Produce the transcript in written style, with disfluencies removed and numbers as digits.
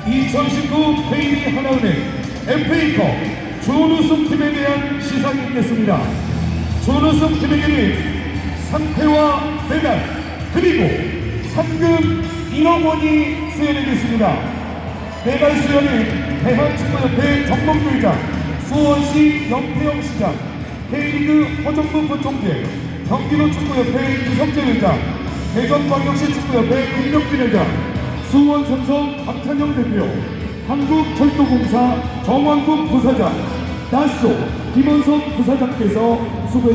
2019 KB 하나은행 FA컵 준우승팀에 대한 시상이 있겠습니다. 준우승팀에게는 상패와 메달 그리고 상금 1억 원이 수여되겠습니다. 메달 수여는 대한축구협회 정범규회장, 수원시 염태영 시장, K리그 허정무 부총재, 경기도 축구협회 이석재 회장, 대전광역시 축구협회 김명빈 회장, 수원삼성 박찬영 대표, 한국철도공사 정원국 부사장, 다소 김원석 부사장께서